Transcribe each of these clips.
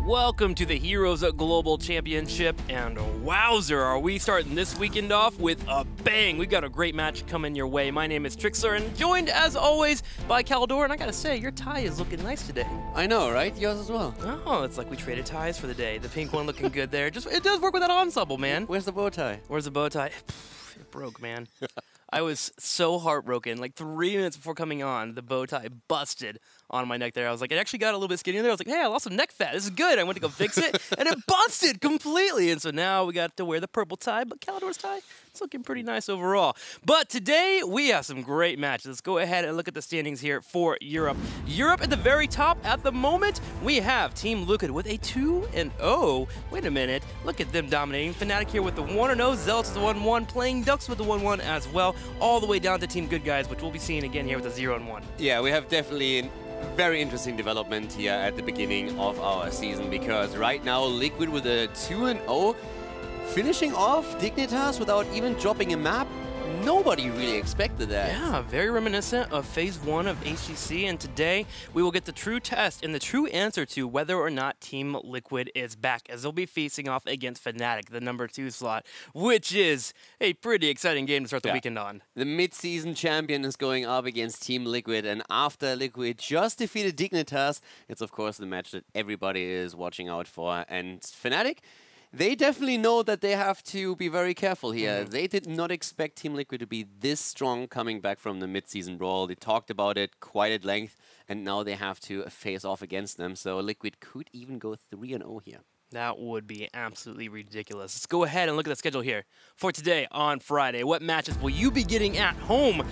Welcome to the Heroes Global Championship, and wowzer, are we starting this weekend off with a bang. We've got a great match coming your way. My name is Trixler, and joined as always by Caldor, and I gotta say, your tie is looking nice today. I know, right? Yours as well. Oh, it's like we traded ties for the day. The pink one looking good there. It does work with that ensemble, man. Where's the bow tie? Where's the bow tie? It broke, man. I was so heartbroken. Like 3 minutes before coming on, the bow tie busted on my neck there. I was like, it actually got a little bit skinny there. I was like, hey, I lost some neck fat. This is good. I went to go fix it, and it busted completely. And so now we got to wear the purple tie, but Caldor's tie, it's looking pretty nice overall. But today, we have some great matches. Let's go ahead and look at the standings here for Europe. Europe at the very top at the moment, we have Team Liquid with a 2-0. Wait a minute. Look at them dominating. Fnatic here with the 1-0. Zealots with the 1-1. Playing Ducks with the 1-1 as well. All the way down to Team Good Guys, which we'll be seeing again here with the 0-1. Yeah, we have definitely a very interesting development here at the beginning of our season, because right now Liquid with a 2-0, finishing off Dignitas without even dropping a map. Nobody really expected that. Yeah, very reminiscent of Phase 1 of HGC, and today we will get the true test and the true answer to whether or not Team Liquid is back, as they'll be facing off against Fnatic, the #2 slot, which is a pretty exciting game to start the weekend on. The mid-season champion is going up against Team Liquid, and after Liquid just defeated Dignitas, it's of course the match that everybody is watching out for. And Fnatic, they definitely know that they have to be very careful here. They did not expect Team Liquid to be this strong coming back from the mid-season brawl. They talked about it quite at length, and now they have to face off against them. So Liquid could even go 3-0 here. That would be absolutely ridiculous. Let's go ahead and look at the schedule here for today on Friday. What matches will you be getting at home?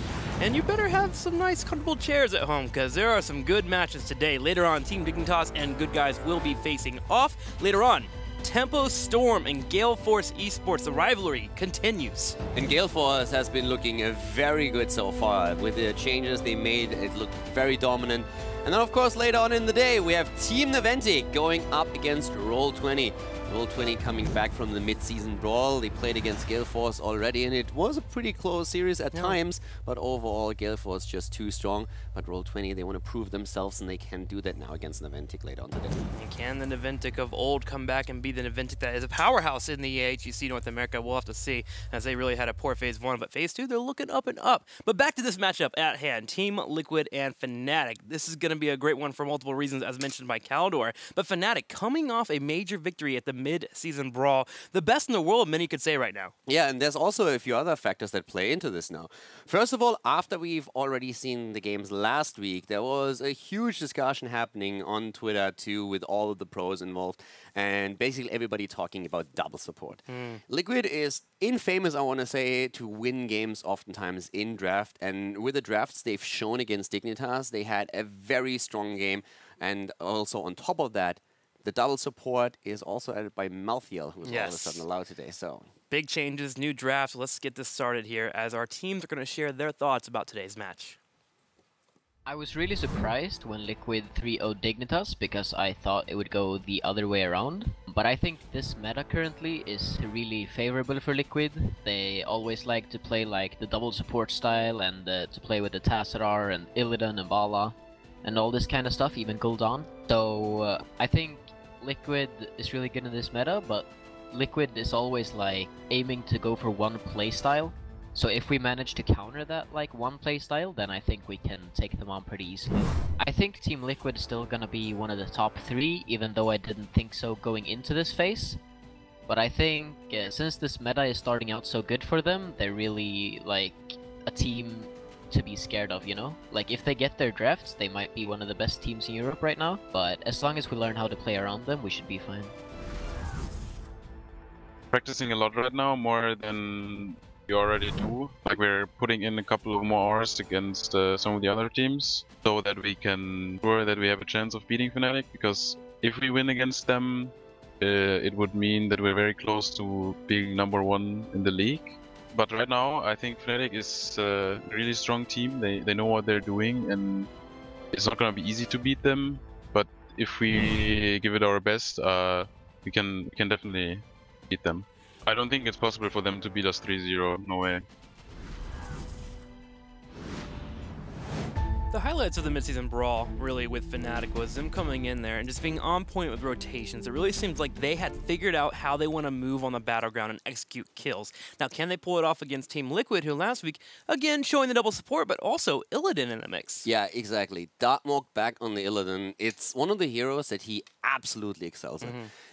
And you better have some nice, comfortable chairs at home, because there are some good matches today. Later on, Team Dignitas and Good Guys will be facing off. Later on, Tempo Storm and Gale Force Esports. The rivalry continues. And Gale Force has been looking very good so far. With the changes they made, it looked very dominant. And then, of course, later on in the day, we have Team Fnatic going up against Roll20. Roll20 coming back from the mid-season brawl. They played against Gale Force already, and it was a pretty close series at times. But overall, Gale Force just too strong. But Roll20, they want to prove themselves, and they can do that now against Fnatic later on today. And can the Fnatic of old come back and be the Fnatic that is a powerhouse in the HGC North America? We'll have to see, as they really had a poor Phase 1. But Phase 2, they're looking up and up. But back to this matchup at hand, Team Liquid and Fnatic. This is going to be a great one for multiple reasons, as mentioned by Caldor. But Fnatic coming off a major victory at the mid-season brawl. The best in the world, many could say right now. Yeah, and there's also a few other factors that play into this now. First of all, after we've already seen the games last week, there was a huge discussion happening on Twitter too, with all of the pros involved, and basically everybody talking about double support. Liquid is infamous, I want to say, to win games oftentimes in draft, and with the drafts they've shown against Dignitas, they had a very strong game, and also on top of that, the double support is also added by Malthiel, who is all of a sudden allowed today. So big changes, new draft. Let's get this started here, as our teams are going to share their thoughts about today's match. I was really surprised when Liquid 3-0'd Dignitas, because I thought it would go the other way around. But I think this meta currently is really favorable for Liquid. They always like to play like the double support style, and to play with the Tassadar and Illidan and Bala and all this kind of stuff, even Gul'dan. So I think Liquid is really good in this meta, but Liquid is always like aiming to go for one playstyle. So if we manage to counter that like one playstyle, then I think we can take them on pretty easily. I think Team Liquid is still gonna be one of the top 3, even though I didn't think so going into this phase. But I think since this meta is starting out so good for them, they're really like a team to be scared of, you know? Like if they get their drafts, they might be one of the best teams in Europe right now, but as long as we learn how to play around them, we should be fine. Practicing a lot right now, more than we already do. Like we're putting in a couple of more hours against some of the other teams, so that we can ensure that we have a chance of beating Fnatic, because if we win against them, it would mean that we're very close to being #1 in the league. But right now, I think Fnatic is a really strong team. They know what they're doing, and it's not going to be easy to beat them. But if we give it our best, we can definitely beat them. I don't think it's possible for them to beat us 3-0. No way. The highlights of the midseason brawl, really, with Fnatic was them coming in there and just being on point with rotations. It really seems like they had figured out how they want to move on the battleground and execute kills. Now, can they pull it off against Team Liquid, who last week, again, showing the double support, but also Illidan in the mix? Yeah, exactly. Darkmork back on the Illidan. It's one of the heroes that he absolutely excels at.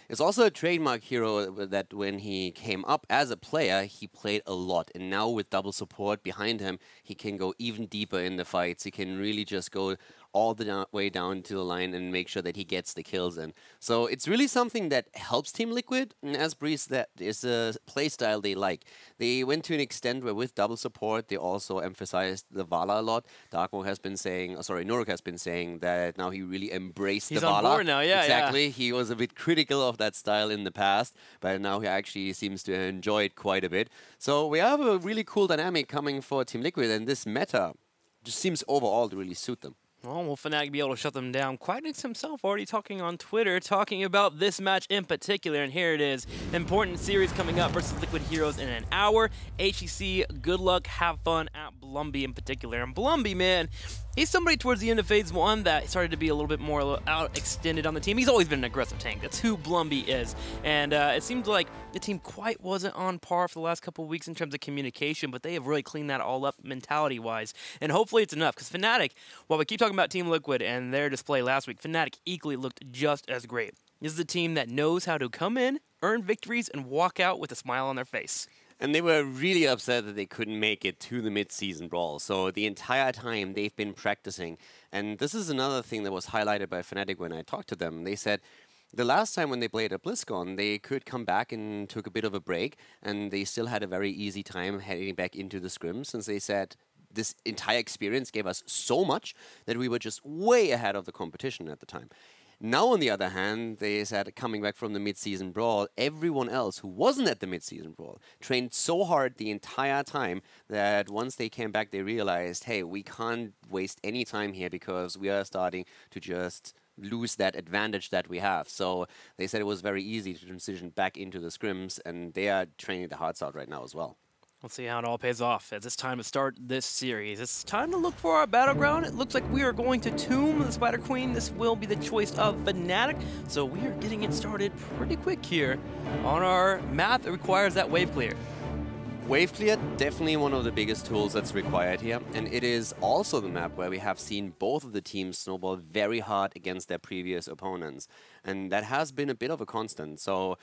It's also a trademark hero that when he came up as a player, he played a lot. And now with double support behind him, he can go even deeper in the fights. He can really just go all the way down to the line and make sure that he gets the kills in. So it's really something that helps Team Liquid. And as Breeze, that is a playstyle they like. They went to an extent where with double support, they also emphasized the Vala a lot. Darkmork has been saying, Nuruk has been saying that now he really embraced the Vala. He's on board now, yeah. Exactly. He was a bit critical of that style in the past, but now he actually seems to enjoy it quite a bit. So we have a really cool dynamic coming for Team Liquid, and this meta just seems overall to really suit them. Well, will Fnatic be able to shut them down? Quagnix himself already talking on Twitter, talking about this match in particular, and here it is. Important series coming up versus Liquid Heroes in an hour. HGC, good luck, have fun at Blumby in particular. And Blumby, man, he's somebody towards the end of Phase 1 that started to be a little bit more extended on the team. He's always been an aggressive tank. That's who Blumby is. And it seemed like the team quite wasn't on par for the last couple of weeks in terms of communication, but they have really cleaned that all up mentality-wise. And hopefully it's enough, because Fnatic, while we keep talking about Team Liquid and their display last week, Fnatic equally looked just as great. This is a team that knows how to come in, earn victories, and walk out with a smile on their face. And they were really upset that they couldn't make it to the mid-season brawl. So the entire time they've been practicing. And this is another thing that was highlighted by Fnatic when I talked to them. They said the last time when they played at BlizzCon, they could come back and took a bit of a break. And they still had a very easy time heading back into the scrims, since they said this entire experience gave us so much that we were just way ahead of the competition at the time. Now, on the other hand, they said coming back from the mid-season brawl, everyone else who wasn't at the mid-season brawl trained so hard the entire time that once they came back, they realized, hey, we can't waste any time here because we are starting to just lose that advantage that we have. So they said it was very easy to transition back into the scrims, and they are training the hearts out right now as well. We'll see how it all pays off as it's time to start this series. It's time to look for our battleground. It looks like we are going to Tomb the Spider Queen. This will be the choice of Fnatic. So we are getting it started pretty quick here on our map that requires that wave clear. Wave clear, definitely one of the biggest tools that's required here. And it is also the map where we have seen both of the teams snowball very hard against their previous opponents. And that has been a bit of a constant. So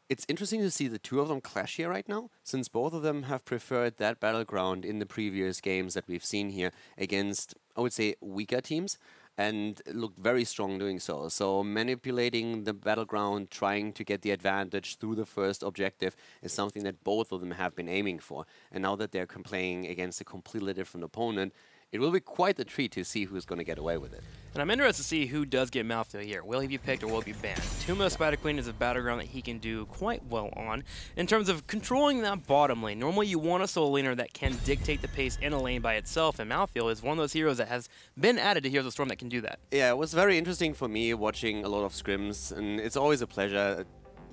it's interesting to see the two of them clash here right now, since both of them have preferred that battleground in the previous games that we've seen here against, I would say, weaker teams, and looked very strong doing so. So manipulating the battleground, trying to get the advantage through the first objective is something that both of them have been aiming for. And now that they're playing against a completely different opponent, it will be quite a treat to see who's going to get away with it. And I'm interested to see who does get Malphite here. Will he be picked or will he be banned? Tomb of the Spider Queen is a battleground that he can do quite well on. In terms of controlling that bottom lane, normally you want a solo laner that can dictate the pace in a lane by itself, and Malphite is one of those heroes that has been added to Heroes of Storm that can do that. Yeah, it was very interesting for me watching a lot of scrims, and it's always a pleasure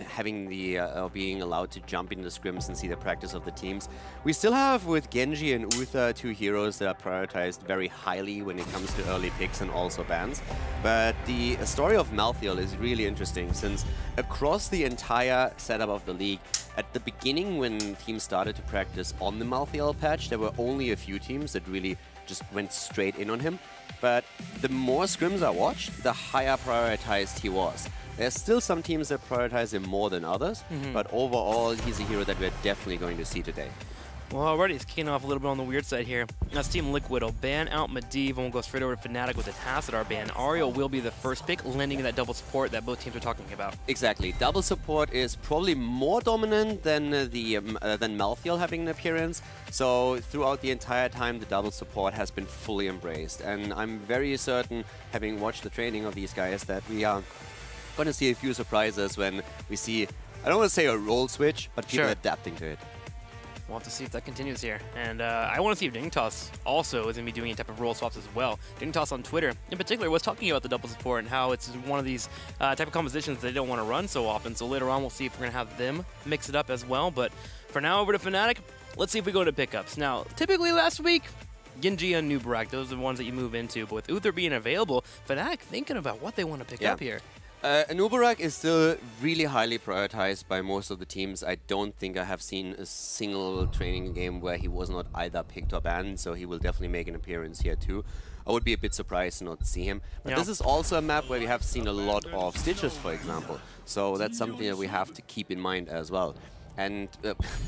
having the being allowed to jump into the scrims and see the practice of the teams. We still have with Genji and Uther two heroes that are prioritized very highly when it comes to early picks and also bans. But the story of Malthael is really interesting, since across the entire setup of the league, at the beginning when teams started to practice on the Malthael patch, there were only a few teams that really just went straight in on him. But the more scrims I watched, the higher prioritized he was. There's still some teams that prioritize him more than others, but overall, he's a hero that we're definitely going to see today. Well, already it's kicking off a little bit on the weird side here. That's Team Liquid will ban out Medivh, and we'll go straight over to Fnatic with the Tassadar ban. Ariel will be the first pick, lending that double support that both teams are talking about. Exactly. Double support is probably more dominant than Malthael having an appearance. So throughout the entire time, the double support has been fully embraced. And I'm very certain, having watched the training of these guys, that we are going to see a few surprises when we see, I don't want to say a role switch, but people adapting to it. We'll have to see if that continues here. And I want to see if Dignitas also is going to be doing any type of role swaps as well. Dignitas on Twitter, in particular, was talking about the double support and how it's one of these type of compositions they don't want to run so often. So later on, we'll see if we're going to have them mix it up as well. But for now, over to Fnatic. Let's see if we go to pickups. Now, typically last week, Genji and Nubarak, those are the ones that you move into. But with Uther being available, Fnatic thinking about what they want to pick up here. Nubarak is still really highly prioritized by most of the teams. I don't think I have seen a single training game where he was not either picked or banned, so he will definitely make an appearance here too. I would be a bit surprised to not see him. But this is also a map where we have seen a lot of Stitches, for example. So that's something that we have to keep in mind as well. And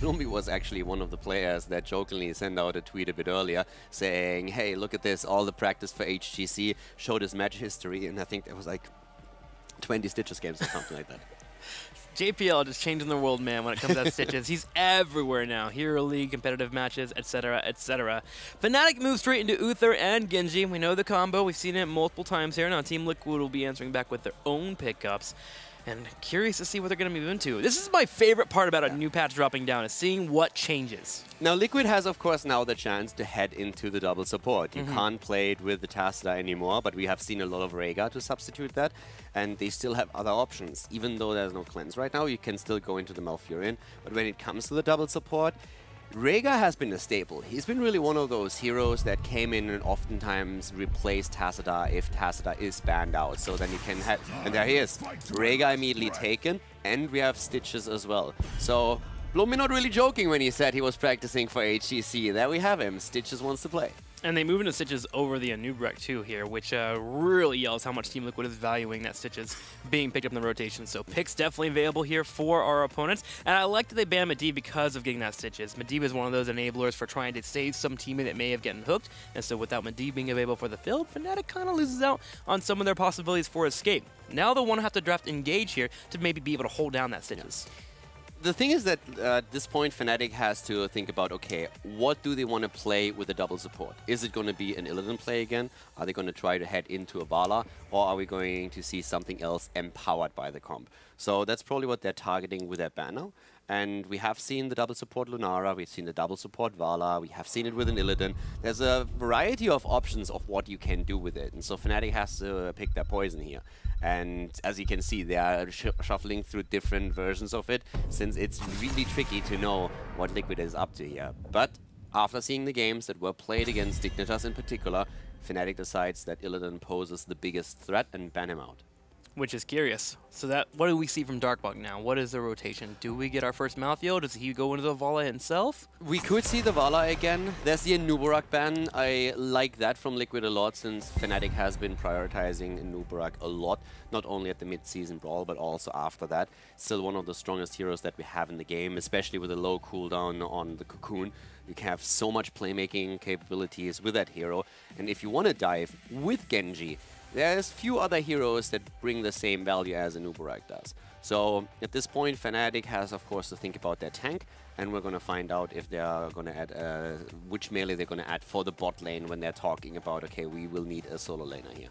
Blumby was actually one of the players that jokingly sent out a tweet a bit earlier saying, hey, look at this, all the practice for HGC, showed his match history, and I think there was like 20 Stitches games or something like that. JPL just changing the world, man, when it comes to Stitches. He's everywhere now. Hero League, competitive matches, etc., etc. Fnatic moves straight into Uther and Genji. We know the combo. We've seen it multiple times here. Now Team Liquid will be answering back with their own pickups. And curious to see what they're going to move into. This is my favorite part about a new patch dropping down, is seeing what changes. Now, Liquid has, of course, now the chance to head into the double support. You can't play it with the Tassadar anymore, but we have seen a lot of Rhaegar to substitute that, and they still have other options. Even though there's no cleanse right now, you can still go into the Malfurion. But when it comes to the double support, Rhaegar has been a staple. He's been really one of those heroes that came in and oftentimes replaced Tassadar if Tassadar is banned out. So then you can have... And there he is. Rhaegar immediately taken, and we have Stitches as well. So Blumby not really joking when he said he was practicing for HGC. There we have him. Stitches wants to play. And they move into Stitches over the Nubarak too here, which really yells how much Team Liquid is valuing that Stitches being picked up in the rotation. So picks definitely available here for our opponents. And I like that they banned Medivh because of getting that Stitches. Medivh is one of those enablers for trying to save some teammate that may have gotten hooked. And so without Medivh being available for the field, Fnatic kind of loses out on some of their possibilities for escape. Now they'll want to have to draft Engage here to maybe be able to hold down that Stitches. The thing is that at this point, Fnatic has to think about, okay, what do they want to play with the double support? Is it going to be an Illidan play again? Are they going to try to head into a Vala? Or are we going to see something else empowered by the comp? So that's probably what they're targeting with their ban now. And we have seen the double support Lunara, we've seen the double support Vala, we have seen it with an Illidan. There's a variety of options of what you can do with it. And so Fnatic has to pick their poison here. And as you can see, they are shuffling through different versions of it, since it's really tricky to know what Liquid is up to here. But after seeing the games that were played against Dignitas in particular, Fnatic decides that Illidan poses the biggest threat and ban him out. Which is curious. So that, what do we see from Darkbug now? What is the rotation? Do we get our first Malthael? Does he go into the Vala himself? We could see the Vala again. There's the Nubarak ban. I like that from Liquid a lot, since Fnatic has been prioritizing Nubarak a lot, not only at the mid-season brawl, but also after that. Still one of the strongest heroes that we have in the game, especially with a low cooldown on the Cocoon. You can have so much playmaking capabilities with that hero. And if you want to dive with Genji, there's few other heroes that bring the same value as a Nubarak does. So at this point, Fnatic has, of course, to think about their tank, and we're going to find out if they are going to add, which melee they're going to add for the bot lane when they're talking about, okay, we will need a solo laner here.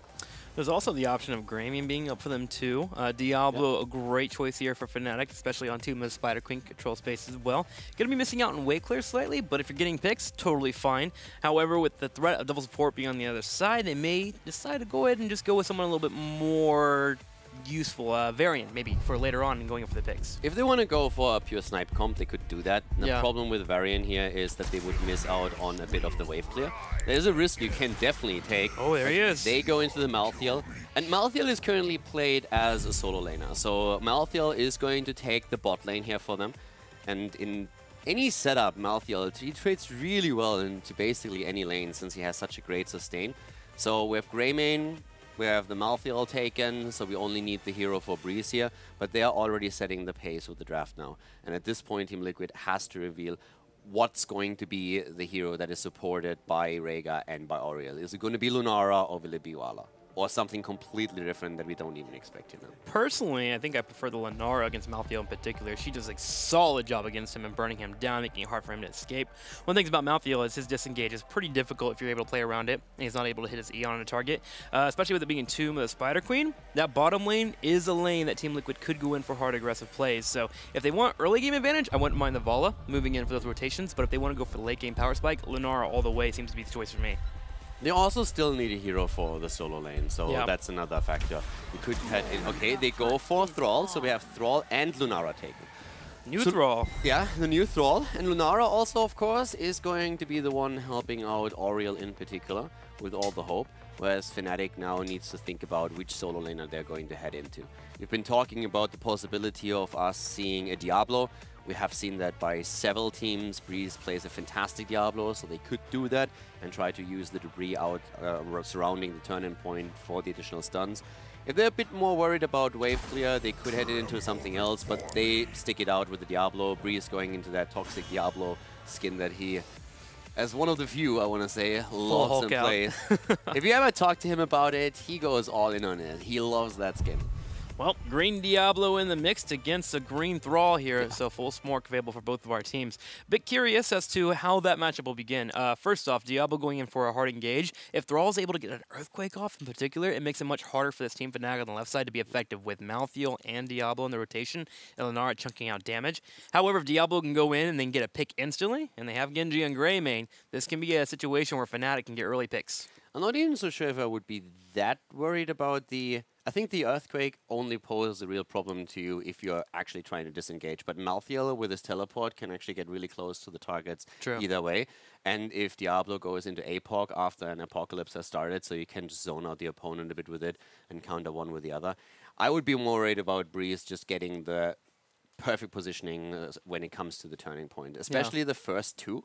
There's also the option of Gramian being up for them too. Diablo, a great choice here for Fnatic, especially on Tomb of Spider Queen control space as well. Going to be missing out on wave clear slightly, but if you're getting picks, totally fine. However, with the threat of double support being on the other side, they may decide to go ahead and just go with someone a little bit more useful variant, maybe, for later on and going up for the picks. If they want to go for a pure snipe comp, they could do that. The Yeah. problem with variant here is that they would miss out on a bit of the wave clear. There's a risk you can definitely take. Oh, there he is. They go into the Malthael, and Malthael is currently played as a solo laner. So Malthael is going to take the bot lane here for them, and in any setup, Malthael, he trades really well into basically any lane since he has such a great sustain. So we have Greymane, we have the Malthael taken, so we only need the hero for Breeze here, but they are already setting the pace with the draft now. And at this point, Team Liquid has to reveal what's going to be the hero that is supported by Rhaegar and by Auriel. Is it going to be Lunara or will it be Vala? Or something completely different that we don't even expect here now? Personally, I think I prefer the Lunara against Malthael in particular. She does a solid job against him and burning him down, making it hard for him to escape. One thing about Malthael is his disengage is pretty difficult if you're able to play around it, and he's not able to hit his E on a target. Especially with it being Tomb of the Spider Queen, that bottom lane is a lane that Team Liquid could go in for hard aggressive plays. So if they want early game advantage, I wouldn't mind the Vala moving in for those rotations, but if they want to go for the late game power spike, Lunara all the way seems to be the choice for me. They also still need a hero for the solo lane, so Yeah. that's another factor. We could head in. Okay, they go for Thrall, so we have Thrall and Lunara taken. New Thrall. Yeah, the new Thrall. And Lunara also, of course, is going to be the one helping out Oriel in particular with all the hope. Whereas Fnatic now needs to think about which solo laner they're going to head into. We've been talking about the possibility of us seeing a Diablo. We have seen that by several teams. Breeze plays a fantastic Diablo, so they could do that and try to use the debris out surrounding the turning point for the additional stuns. If they're a bit more worried about wave clear, they could head it into something else, but they stick it out with the Diablo. Breeze going into that toxic Diablo skin that he, as one of the few, I want to say, loves and plays. If you ever talk to him about it, he goes all in on it. He loves that skin. Well, green Diablo in the mix against a green Thrall here, so full smork available for both of our teams. Bit curious as to how that matchup will begin. First off, Diablo going in for a hard engage. If Thrall is able to get an Earthquake off in particular, it makes it much harder for this Team Fnatic on the left side to be effective with Malthael and Diablo in the rotation, and Lunara chunking out damage. However, if Diablo can go in and then get a pick instantly, and they have Genji and Greymane, this can be a situation where Fnatic can get early picks. I'm not even so sure if I would be that worried about the... I think the Earthquake only poses a real problem to you if you're actually trying to disengage. But Malthael with his teleport can actually get really close to the targets either way. And if Diablo goes into APOC after an apocalypse has started, so you can just zone out the opponent a bit with it and counter one with the other. I would be more worried about Breeze just getting the perfect positioning when it comes to the turning point, especially the first two.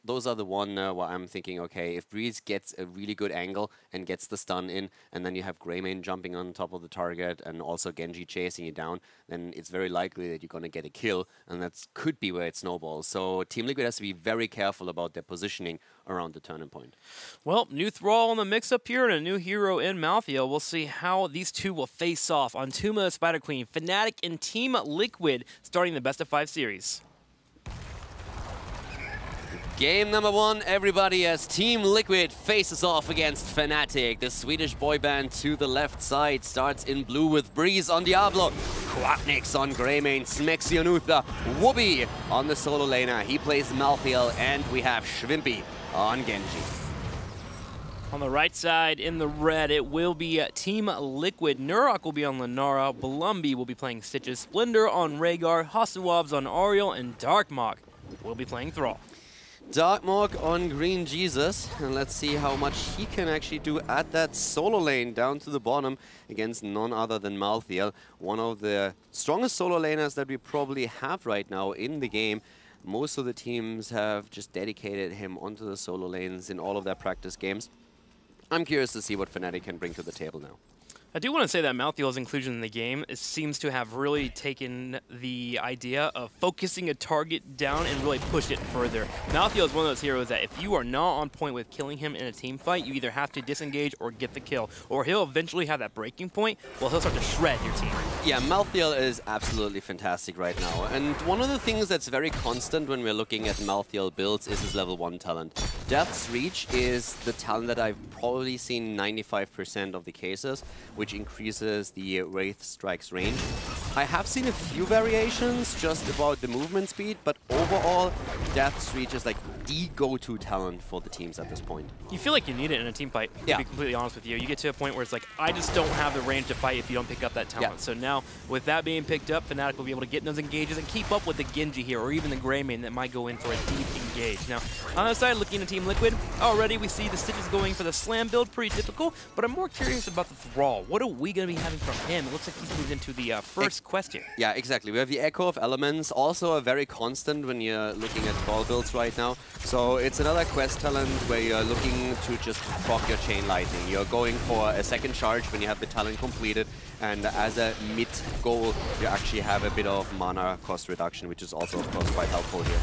Those are the one where I'm thinking, okay, if Breeze gets a really good angle and gets the stun in, and then you have Greymane jumping on top of the target and also Genji chasing you down, then it's very likely that you're going to get a kill, and that could be where it snowballs. So Team Liquid has to be very careful about their positioning around the turning point. Well, new Thrall in the mix-up here and a new hero in Malthael. We'll see how these two will face off on Tomb of the Spider Queen, Fnatic and Team Liquid, starting the best-of-5 series. Game number 1, everybody, as Team Liquid faces off against Fnatic. The Swedish boy band to the left side starts in blue with Breeze on Diablo, Quapnix on Greymane, Smexionutha, Wooby on the solo laner. He plays Malthael, and we have Schwimpy on Genji. On the right side, in the red, it will be Team Liquid. Nurok will be on Lunara, Blumby will be playing Stitches, Splendor on Rhaegar, Hasselwabs on Oriel, and Darkmog will be playing Thrall. Darkmog on Green Jesus, and let's see how much he can actually do at that solo lane down to the bottom against none other than Malthael, one of the strongest solo laners that we probably have right now in the game. Most of the teams have just dedicated him onto the solo lanes in all of their practice games. I'm curious to see what Fnatic can bring to the table now. I do want to say that Malthael's inclusion in the game seems to have really taken the idea of focusing a target down and really pushed it further. Malthael is one of those heroes that if you are not on point with killing him in a team fight, you either have to disengage or get the kill, or he'll eventually have that breaking point where he'll start to shred your team. Yeah, Malthael is absolutely fantastic right now, and one of the things that's very constant when we're looking at Malthael builds is his level 1 talent. Death's Reach is the talent that I've probably seen 95% of the cases, which increases the Wraith Strike's range. I have seen a few variations just about the movement speed, but overall, Death's Reach is like the go-to talent for the teams at this point. You feel like you need it in a team fight, to be completely honest with you. You get to a point where it's like, I just don't have the range to fight if you don't pick up that talent. So now, with that being picked up, Fnatic will be able to get in those engages and keep up with the Genji here, or even the Greymane that might go in for a deep engage. Now, on the other side, looking at Team Liquid, already we see the Stitches going for the Slam build, pretty typical, but I'm more curious about the Thrall. What are we going to be having from him? It looks like he's moved into the first quest here. Yeah, exactly. We have the Echo of Elements, also a very constant when you're looking at Thrall builds right now. So it's another quest talent where you're looking to just proc your Chain Lightning. You're going for a second charge when you have the talent completed, and as a mid goal, you actually have a bit of mana cost reduction, which is also, of course, quite helpful here.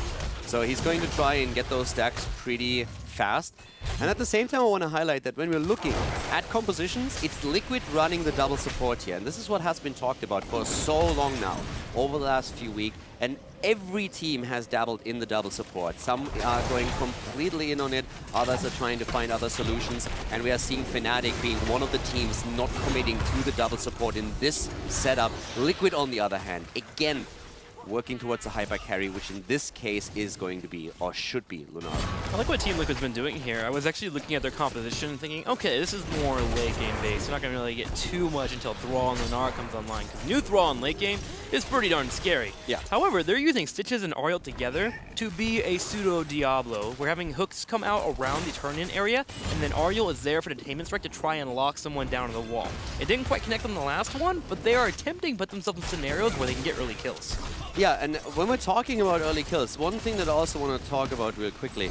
So he's going to try and get those stacks pretty fast. And at the same time, I want to highlight that when we're looking at compositions, it's Liquid running the double support here. And this is what has been talked about for so long now, over the last few weeks. And every team has dabbled in the double support. Some are going completely in on it, others are trying to find other solutions. And we are seeing Fnatic being one of the teams not committing to the double support in this setup. Liquid, on the other hand, again, working towards a hyper carry, which in this case is going to be, or should be, Lunara. I like what Team Liquid's been doing here. I was actually looking at their composition and thinking, okay, this is more late game based. They're not going to really get too much until Thrall and Lunara comes online, because new Thrall in late game is pretty darn scary. Yeah. However, they're using Stitches and Ariel together to be a pseudo Diablo. We're having hooks come out around the turn-in area, and then Ariel is there for Detainment Strike to try and lock someone down to the wall. It didn't quite connect on the last one, but they are attempting to put themselves in scenarios where they can get early kills. Yeah, and when we're talking about early kills, one thing that I also want to talk about real quickly,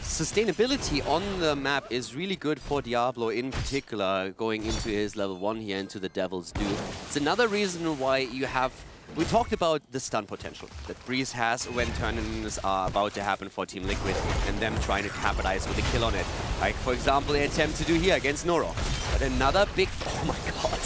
sustainability on the map is really good for Diablo in particular, going into his level 1 here, into the Devil's Due. It's another reason why you have... We talked about the stun potential that Breeze has when turn-ins are about to happen for Team Liquid and them trying to capitalize with a kill on it. Like, for example, they attempt to do here against Noro. But another big... Oh my god.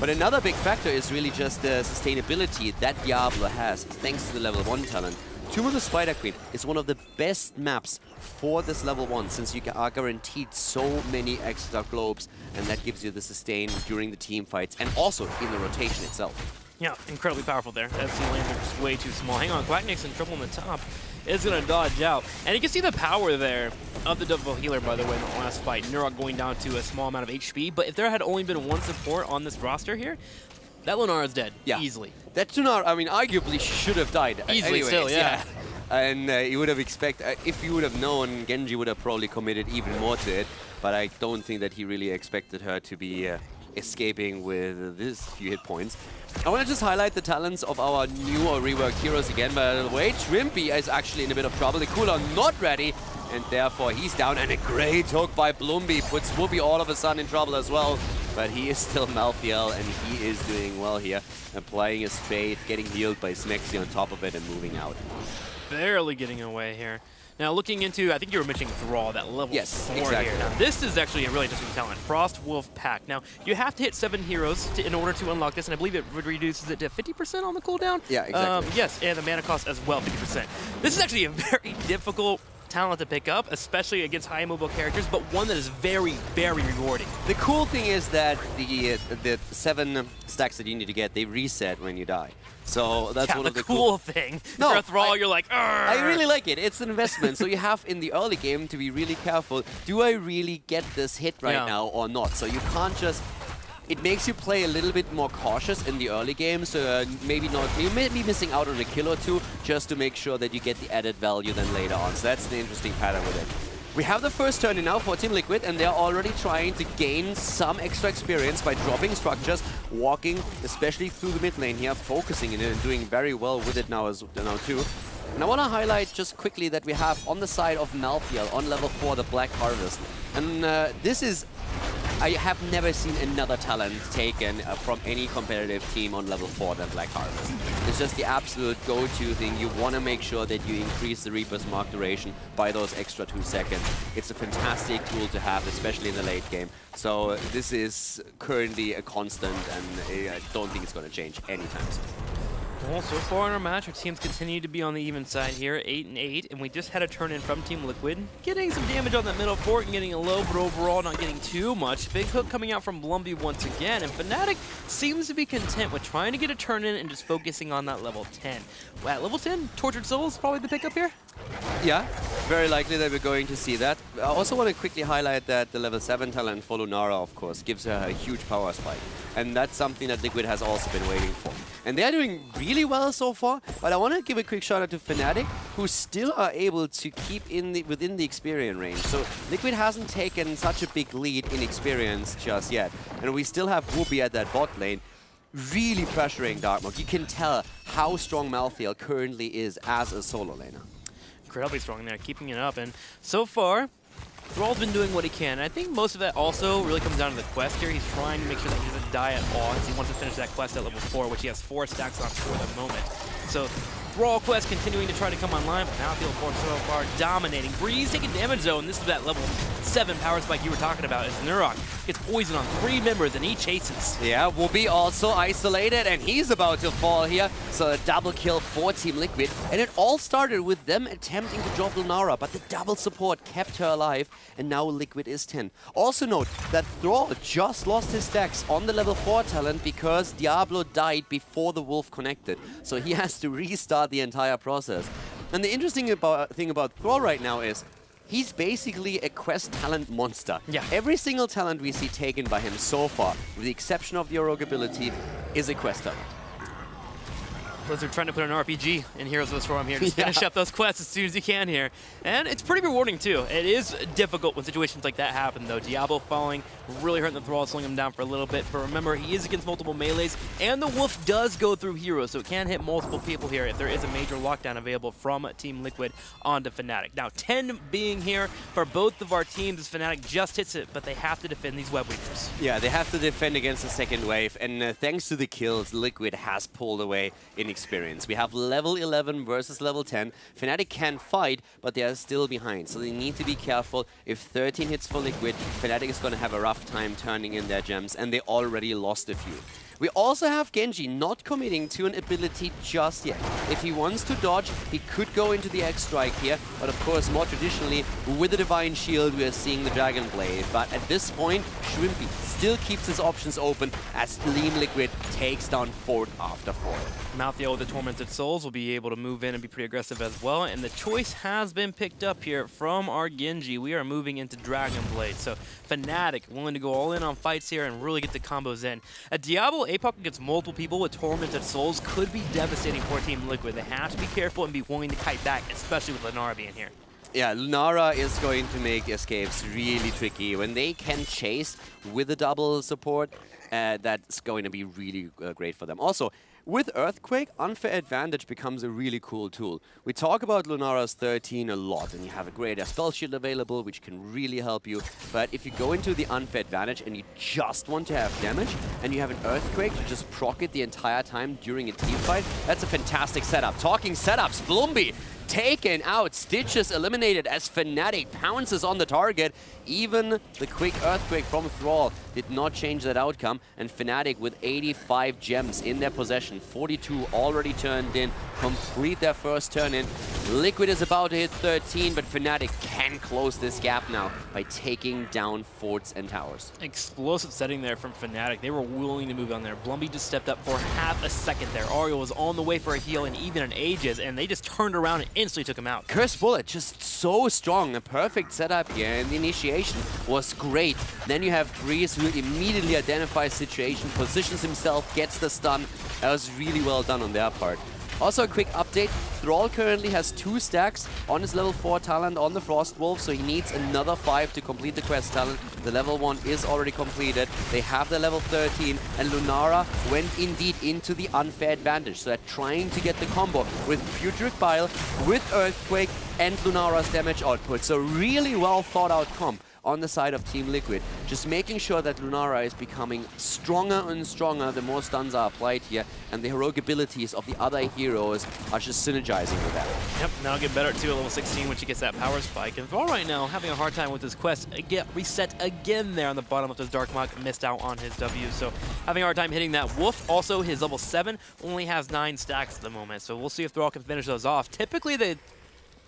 But another big factor is really just the sustainability that Diablo has, thanks to the level 1 talent. Tomb of the Spider Queen is one of the best maps for this level 1, since you are guaranteed so many extra globes, and that gives you the sustain during the team fights and also in the rotation itself. Yeah, incredibly powerful there. FC lanes are just way too small. Hang on, Quacknick's in trouble on the top. Is going to dodge out. And you can see the power there of the double healer, by the way, in the last fight. Nurok going down to a small amount of HP, but if there had only been one support on this roster here, that Lunara is dead, easily. That Lunara, I mean, arguably should have died. Easily. Anyways, Still, yeah. And you would have expected, if you would have known, Genji would have probably committed even more to it, but I don't think that he really expected her to be escaping with this few hit points. I want to just highlight the talents of our new or reworked heroes again. By the way, Trimpy is actually in a bit of trouble. The cooler not ready, and therefore he's down. And a great hook by Bloomby puts Whoopi all of a sudden in trouble as well. But he is still Malthael, and he is doing well here. Applying his fade, getting healed by Smexy on top of it, and moving out. Barely getting away here. Now looking into, I think you were mentioning Thrall, that level 4 exactly. here. Now this is actually a really interesting talent, Frost Wolf Pack. Now you have to hit 7 heroes in order to unlock this, and I believe it reduces it to 50% on the cooldown. Yeah, exactly. Yes, and the mana cost as well, 50%. This is actually a very difficult talent to pick up, especially against high mobile characters, but one that is very, very rewarding. The cool thing is that the 7 stacks that you need to get, they reset when you die. So that's one of the cool thing. No, for a Thrall, you're like, argh! I really like it. It's an investment. So you have in the early game to be really careful. Do I really get this hit right now or not? So you can't just... It makes you play a little bit more cautious in the early game, so maybe not. You may be missing out on a kill or two just to make sure that you get the added value then later on. So that's the interesting pattern with it. We have the first turn in now for Team Liquid, and they're already trying to gain some extra experience by dropping structures, walking, especially through the mid lane here, focusing in it and doing very well with it now too. And I want to highlight just quickly that we have on the side of Malthael on level 4 the Black Harvest. And this is... I have never seen another talent taken from any competitive team on level 4 than Black Harvest. It's just the absolute go-to thing. You want to make sure that you increase the Reaper's mark duration by those extra 2 seconds. It's a fantastic tool to have, especially in the late game. So this is currently a constant, and I don't think it's going to change anytime soon. Well, so far in our match, our teams continue to be on the even side here, 8-8, and we just had a turn in from Team Liquid, getting some damage on that middle fort and getting a low, but overall not getting too much. Big hook coming out from Blumby once again, and Fnatic seems to be content with trying to get a turn in and just focusing on that level 10. Well, at level 10, Tortured Soul is probably the pickup here? Yeah, very likely that we're going to see that. I also want to quickly highlight that the level 7 talent for Lunara, of course, gives her a huge power spike. And that's something that Liquid has also been waiting for. And they're doing really well so far, but I want to give a quick shout out to Fnatic, who still are able to keep within the experience range. So Liquid hasn't taken such a big lead in experience just yet. And we still have Whoopi at that bot lane, really pressuring Darkmock. You can tell how strong Malthael currently is as a solo laner. Incredibly strong there, keeping it up, and so far, Thrall's been doing what he can. And I think most of that also really comes down to the quest here. He's trying to make sure that he doesn't die at all, because he wants to finish that quest at level 4, which he has 4 stacks on for the moment. So Thrall quest continuing to try to come online, but now Field Force so far dominating. Breeze taking damage though, and this is that level 7 power spike you were talking about. It's Nurok gets poison on 3 members, and he chases. Yeah, Whoopi also isolated, and he's about to fall here. So a double kill for Team Liquid. And it all started with them attempting to drop Lunara, but the double support kept her alive, and now Liquid is 10. Also note that Thrall just lost his stacks on the level 4 talent because Diablo died before the Wolf connected. So he has to restart the entire process. And the interesting thing about Thrall right now is he's basically a quest talent monster. Yeah. Every single talent we see taken by him so far, with the exception of the Rogue ability, is a quest talent. Blizzard trying to put an RPG in Heroes of the Storm here. Just finish up those quests as soon as you can here. And it's pretty rewarding too. It is difficult when situations like that happen though. Diablo falling, really hurting the Thrall, slowing him down for a little bit. But remember, he is against multiple melees, and the Wolf does go through heroes, so it can hit multiple people here if there is a major lockdown available from Team Liquid onto Fnatic. Now, 10 being here for both of our teams as Fnatic just hits it, but they have to defend these web weavers. Yeah, they have to defend against the second wave, and thanks to the kills, Liquid has pulled away in experience. We have level 11 versus level 10. Fnatic can fight, but they are still behind, so they need to be careful. If 13 hits for Liquid, Fnatic is going to have a rough time turning in their gems, and they already lost a few. We also have Genji not committing to an ability just yet. If he wants to dodge, he could go into the X-Strike here, but of course, more traditionally, with the Divine Shield, we are seeing the Dragon Blade. But at this point, Shrimpy still keeps his options open as Team Liquid takes down fort after fort. Malthael with the Tormented Souls will be able to move in and be pretty aggressive as well, and the choice has been picked up here from our Genji. We are moving into Dragon Blade, so Fnatic willing to go all in on fights here and really get the combos in. At Diablo, APOC against multiple people with Tormented Souls could be devastating for Team Liquid. They have to be careful and be willing to kite back, especially with Lunara being here. Yeah, Lunara is going to make escapes really tricky. When they can chase with a double support, that's going to be really great for them. Also, with Earthquake, Unfair Advantage becomes a really cool tool. We talk about Lunara's 13 a lot, and you have a greater spell shield available, which can really help you. But if you go into the Unfair Advantage and you just want to have damage, and you have an Earthquake to just proc it the entire time during a team fight, that's a fantastic setup. Talking setups, Bloomby taken out, Stitches eliminated as Fnatic pounces on the target. Even the quick Earthquake from Thrall did not change that outcome, and Fnatic with 85 gems in their possession, 42 already turned in, complete their first turn in. Liquid is about to hit 13, but Fnatic can close this gap now by taking down forts and towers. Explosive setting there from Fnatic. They were willing to move on there. Blumby just stepped up for half a second there. Ariel was on the way for a heal and even an Aegis, and they just turned around and instantly took him out. Curse Bullet, just so strong. A perfect setup here, and the initiation was great. Then you have Breeze, who immediately identifies situation, positions himself, gets the stun. That was really well done on their part. Also a quick update, Thrall currently has 2 stacks on his level 4 talent on the Frost Wolf, so he needs another 5 to complete the quest talent. The level 1 is already completed. They have the level 13, and Lunara went indeed into the Unfair Advantage. So they're trying to get the combo with Putrid Bile, with Earthquake, and Lunara's damage output. So really well thought out comp on the side of Team Liquid, just making sure that Lunara is becoming stronger and stronger the more stuns are applied here, and the heroic abilities of the other heroes are just synergizing with that. Yep, now get better too at level 16 when she gets that power spike. And Thrall right now having a hard time with his quest. Get reset again there on the bottom of his Dark Mog, missed out on his W, so having a hard time hitting that Wolf. Also, his level 7 only has 9 stacks at the moment, so we'll see if Thrall can finish those off. Typically, the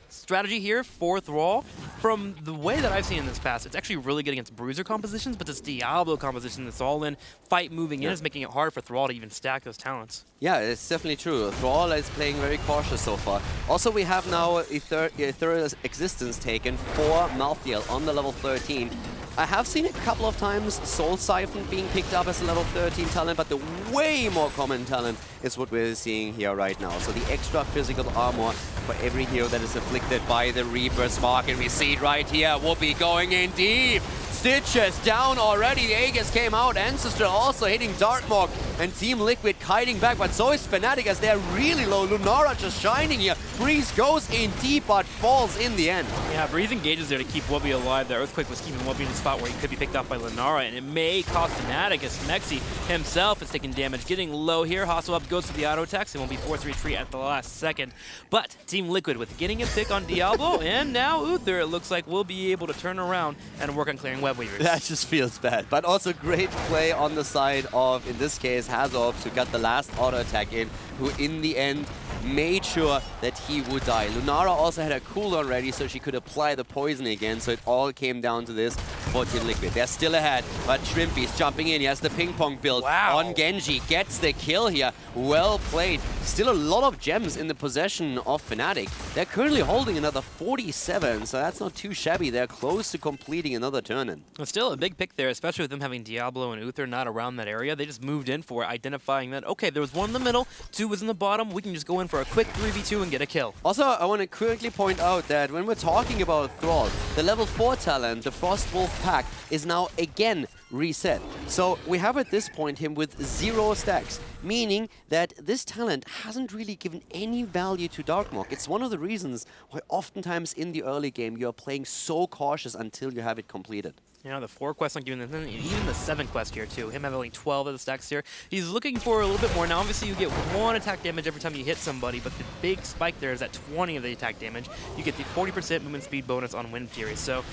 strategy here for Thrall, from the way that I've seen in this past, it's actually really good against Bruiser compositions, but this Diablo composition that's all in, fight moving in, is making it hard for Thrall to even stack those talents. Yeah, it's definitely true. Thrall is playing very cautious so far. Also, we have now Ethereal Existence taken for Malthael on the level 13. I have seen a couple of times Soul Siphon being picked up as a level 13 talent, but the way more common talent is what we're seeing here right now. So the extra physical armor for every hero that is afflicted by the Reaper's Mark, and we see it right here. Whoopi going in deep. Stitches down already. The Aegis came out. Ancestor also hitting Darkmog. and Team Liquid kiting back, but so is Fnatic as they're really low. Lunara just shining here. Breeze goes in deep, but falls in the end. Yeah, Breeze engages there to keep Wubby alive. The Earthquake was keeping Wubby in a spot where he could be picked off by Lunara, and it may cost Fnatic as Mexi himself is taking damage. Getting low here, Hostile Up goes to the auto attacks and will be forced to retreat at the last second. But Team Liquid with getting a pick on Diablo, and now Uther, it looks like, will be able to turn around and work on clearing Web Weavers. That just feels bad. But also great play on the side of, in this case, Hazov, who got the last auto attack in, who in the end made sure that he would die. Lunara also had a cooldown ready, so she could apply the poison again, so it all came down to this for Team Liquid. They're still ahead, but Shrimpy's jumping in. He has the ping-pong build on Genji. Gets the kill here. Well played. Still a lot of gems in the possession of Fnatic. They're currently holding another 47, so that's not too shabby. They're close to completing another turn-in. Well, still a big pick there, especially with them having Diablo and Uther not around that area. They just moved in for it, identifying that, okay, there was one in the middle, two was in the bottom. We can just go in for a quick 3v2 and get a kill. Also, I want to quickly point out that when we're talking about Thrall, the level 4 talent, the Frostwolf pack, is now again reset. So we have at this point him with 0 stacks, meaning that this talent hasn't really given any value to Darkmok. It's one of the reasons why oftentimes in the early game you are playing so cautious until you have it completed. You know, the 4 quests not giving them, even the 7 quest here too. Him having only 12 of the stacks here. He's looking for a little bit more. Now obviously you get 1 attack damage every time you hit somebody, but the big spike there is at 20 of the attack damage. You get the 40% movement speed bonus on Wind Fury. So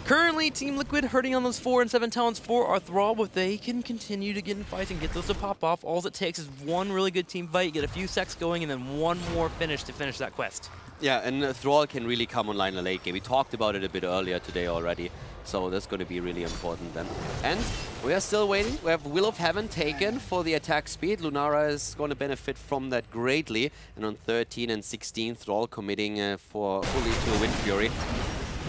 currently Team Liquid hurting on those 4 and 7 talents for our Thrall, but they can continue to get in fights and get those to pop off. All it takes is one really good team fight, get a few sacks going, and then one more finish to finish that quest. Yeah, and Thrall can really come online in the late game. We talked about it a bit earlier today already. So that's going to be really important then. And we are still waiting. We have Will of Heaven taken for the attack speed. Lunara is going to benefit from that greatly. And on 13 and 16, Thrall committing for fully to a Wind Fury.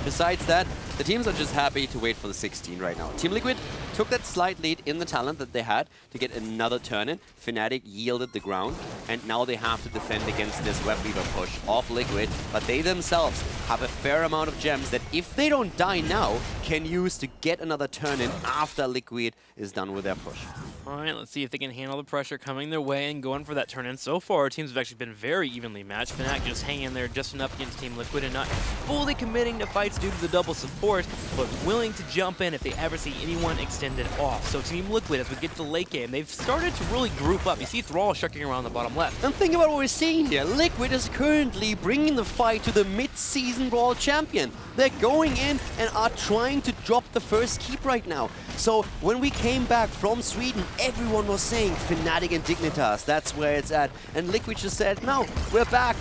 Besides that, the teams are just happy to wait for the 16 right now. Team Liquid took that slight lead in the talent that they had to get another turn in. Fnatic yielded the ground, and now they have to defend against this Web Weaver push of Liquid. But they themselves have a fair amount of gems that if they don't die now, can use to get another turn in after Liquid is done with their push. All right, let's see if they can handle the pressure coming their way and going for that turn in. So far, our teams have actually been very evenly matched. Fnatic just hanging in there just enough against Team Liquid and not fully committing to fights due to the double support, but willing to jump in if they ever see anyone extended off. So Team Liquid, as we get to the late game, they've started to really group up. You see Thrall shucking around the bottom left. And think about what we're seeing here. Liquid is currently bringing the fight to the mid-season Brawl champion. They're going in and are trying to drop the first keep right now. So when we came back from Sweden, everyone was saying Fnatic and Dignitas, that's where it's at. And Liquid just said, no, we're back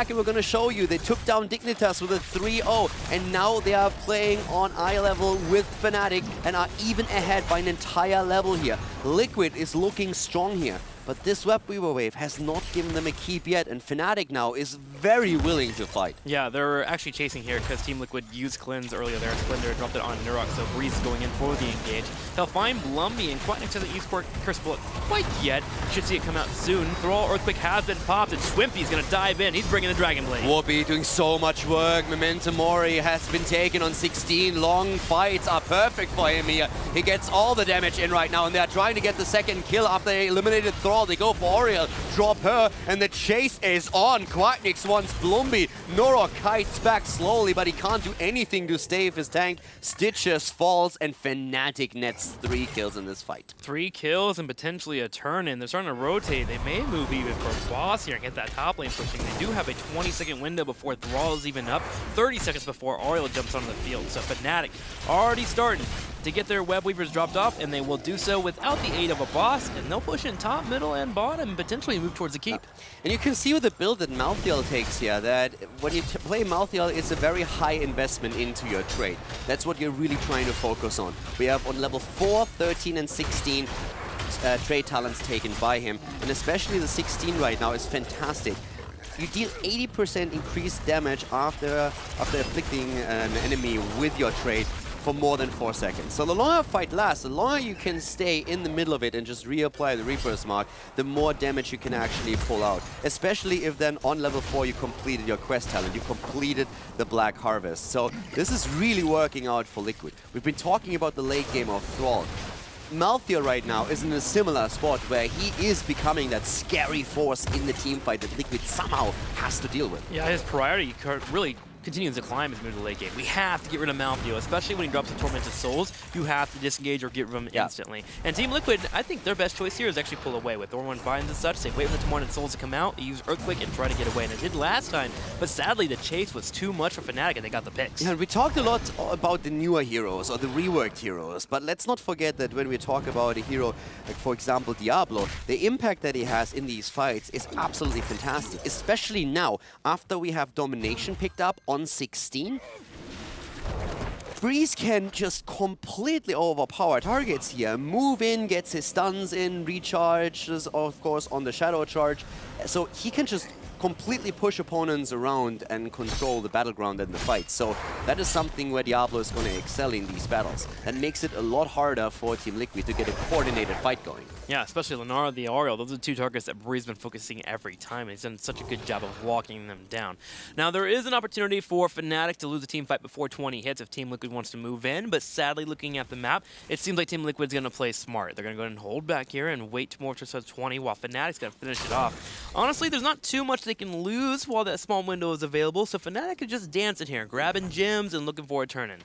and we're going to show you. They took down Dignitas with a 3-0, and now they are playing on eye level with Fnatic and are even ahead by an entire level here. Liquid is looking strong here. But this Web Weaver wave has not given them a keep yet, and Fnatic now is very willing to fight. Yeah, they're actually chasing here because Team Liquid used Cleanse earlier there. Splendor dropped it on Nurok, so Breeze is going in for the engage. They'll find Blumby and quite next to the East Court Curse Bullet quite yet. Should see it come out soon. Thrall Earthquake has been popped, and Swimpy's going to dive in. He's bringing the Dragon Blade. Wubby doing so much work. Memento Mori has been taken on 16. Long fights are perfect for him here. He gets all the damage in right now, and they're trying to get the second kill after they eliminated Thrall. They go for Oriel, drop her, and the chase is on. Quacknix wants Blumby. Norok kites back slowly, but he can't do anything to stave his tank. Stitches falls, and Fnatic nets 3 kills in this fight. 3 kills and potentially a turn-in. They're starting to rotate. They may move even for boss here and get that top lane pushing. They do have a 20-second window before Thrall is even up, 30 seconds before Oriel jumps onto the field. So Fnatic already starting to get their Web Weavers dropped off, and they will do so without the aid of a boss, and they'll push in top, middle, and bottom, and potentially move towards the keep. And you can see with the build that Malthael takes here, that when you play Malthael, it's a very high investment into your trade. That's what you're really trying to focus on. We have on level 4, 13, and 16 trade talents taken by him, and especially the 16 right now is fantastic. You deal 80% increased damage after afflicting an enemy with your trade for more than 4 seconds. So the longer a fight lasts, the longer you can stay in the middle of it and just reapply the Reaper's Mark, the more damage you can actually pull out. Especially if then on level 4 you completed your quest talent, you completed the Black Harvest. So this is really working out for Liquid. We've been talking about the late game of Thrall. Malthea right now is in a similar spot where he is becoming that scary force in the team fight that Liquid somehow has to deal with. Yeah, his priority really continues to climb as we move to the late game. We have to get rid of Malthea, especially when he drops the Tormented Souls. You have to disengage or get rid of him instantly. And Team Liquid, I think their best choice here is actually pull away. With Thorn Vines and such, they wait for the Tormented Souls to come out, they use Earthquake and try to get away. And it did last time, but sadly the chase was too much for Fnatic and they got the picks. Yeah, and we talked a lot about the newer heroes or the reworked heroes, but let's not forget that when we talk about a hero like, for example, Diablo, the impact that he has in these fights is absolutely fantastic, especially now after we have Domination picked up on 16. Breeze can just completely overpower targets here. Move in, gets his stuns in, recharges, of course, on the Shadow Charge. So he can just completely push opponents around and control the battleground and the fight. So that is something where Diablo is going to excel in these battles. That makes it a lot harder for Team Liquid to get a coordinated fight going. Yeah, especially Lunara, the Ariel. Those are the two targets that Bree's been focusing every time, and he's done such a good job of walking them down. Now, there is an opportunity for Fnatic to lose a team fight before 20 hits if Team Liquid wants to move in, but sadly, looking at the map, it seems like Team Liquid's going to play smart. They're going to go ahead and hold back here and wait more towards 20 while Fnatic's going to finish it off. Honestly, there's not too much they can lose while that small window is available, so Fnatic could just dance in here, grabbing gems and looking for a turn-in.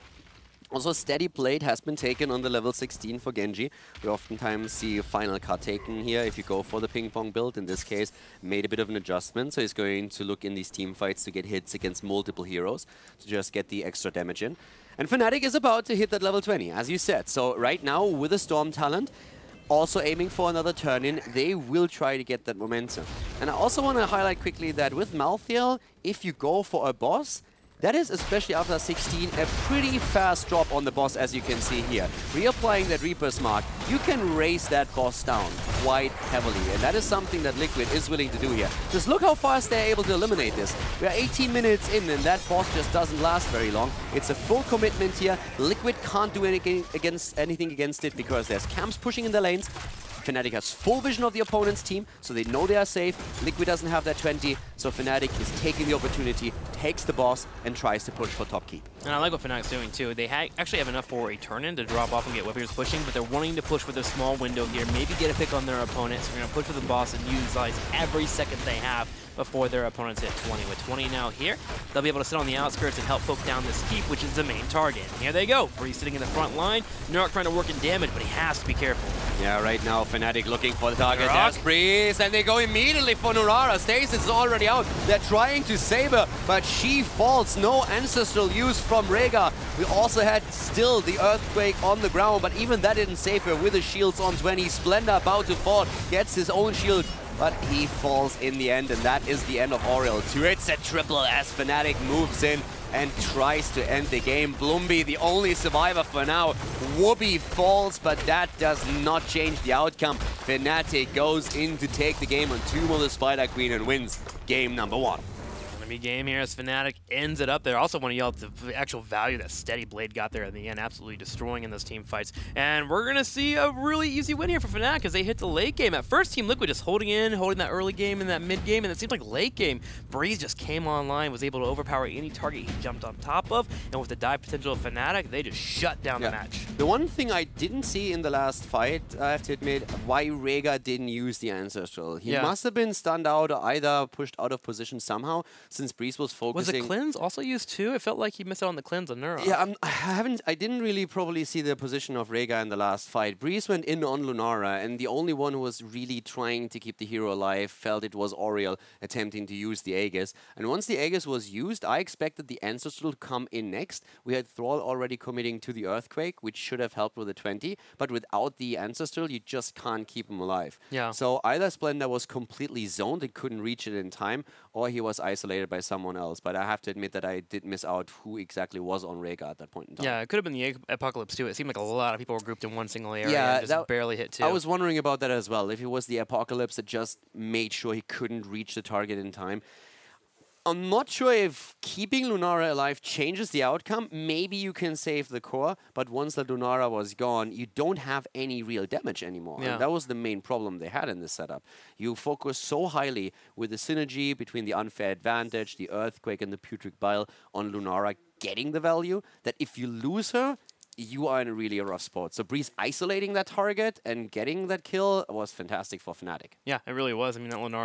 Also, Steady Blade has been taken on the level 16 for Genji. We oftentimes see a final cut taken here if you go for the ping pong build. In this case, made a bit of an adjustment, so he's going to look in these team fights to get hits against multiple heroes to just get the extra damage in. And Fnatic is about to hit that level 20, as you said. So right now, with a Storm talent, also aiming for another turn-in, they will try to get that momentum. And I also want to highlight quickly that with Malthael, if you go for a boss, that is, especially after 16, a pretty fast drop on the boss, as you can see here. Reapplying that Reaper's Mark, you can raise that boss down quite heavily, and that is something that Liquid is willing to do here. Just look how fast they're able to eliminate this. We are 18 minutes in, and that boss just doesn't last very long. It's a full commitment here. Liquid can't do anything against it because there's camps pushing in the lanes. Fnatic has full vision of the opponent's team, so they know they are safe. Liquid doesn't have that 20, so Fnatic is taking the opportunity, takes the boss, and tries to push for top keep. And I like what Fnatic's doing too. They actually have enough for a turn-in to drop off and get Whippers pushing, but they're wanting to push with a small window here, maybe get a pick on their opponent, so they're going to push with the boss and utilize every second they have before their opponents hit 20. With 20 now here, they'll be able to sit on the outskirts and help poke down this keep, which is the main target. And here they go. Breeze sitting in the front line. Nurk trying to work in damage, but he has to be careful. Yeah, right now Fnatic looking for the target. There's Breeze, and they go immediately for Nurara. Stasis is already out. They're trying to save her, but she falls. No ancestral use from Rhaegar. We also had still the Earthquake on the ground, but even that didn't save her with the shields on 20. Splendor about to fall, gets his own shield, but he falls in the end, and that is the end of Oriel 2. It's a triple as Fnatic moves in and tries to end the game. Blumby, the only survivor for now. Whoopi falls, but that does not change the outcome. Fnatic goes in to take the game on Tomb of the Spider Queen and wins game number 1. Game here as Fnatic ends it up there. Also want to yell at the actual value that Steady Blade got there in the end, absolutely destroying in those team fights. And we're going to see a really easy win here for Fnatic as they hit the late game. At first, Team Liquid just holding that early game and that mid game, and it seems like late game, Breeze just came online, was able to overpower any target he jumped on top of, and with the dive potential of Fnatic, they just shut down the match. The one thing I didn't see in the last fight, I have to admit, why Rhaegar didn't use the Ancestral. He must have been stunned out or either pushed out of position somehow, since Breeze was focusing. Was the cleanse also used too? It felt like he missed out on the cleanse on Nura. Yeah, I didn't really probably see the position of Rhaegar in the last fight. Breeze went in on Lunara, and the only one who was really trying to keep the hero alive felt it was Oriel attempting to use the Aegis. And once the Aegis was used, I expected the Ancestral to come in next. We had Thrall already committing to the Earthquake, which should have helped with the 20, but without the Ancestral, you just can't keep him alive. Yeah. So either Splendor was completely zoned and couldn't reach it in time, or he was isolated by someone else. But I have to admit that I did miss out who exactly was on Rhaegar at that point in time. Yeah, it could have been the Apocalypse too. It seemed like a lot of people were grouped in one single area and just barely hit two. I was wondering about that as well. If it was the Apocalypse that just made sure he couldn't reach the target in time. I'm not sure if keeping Lunara alive changes the outcome. Maybe you can save the core, but once the Lunara was gone, you don't have any real damage anymore. Yeah. And that was the main problem they had in this setup. You focus so highly with the synergy between the Unfair Advantage, the Earthquake, and the Putrid Bile on Lunara getting the value, that if you lose her, you are in a really rough spot. So Breeze isolating that target and getting that kill was fantastic for Fnatic. Yeah, it really was. I mean, that Lennar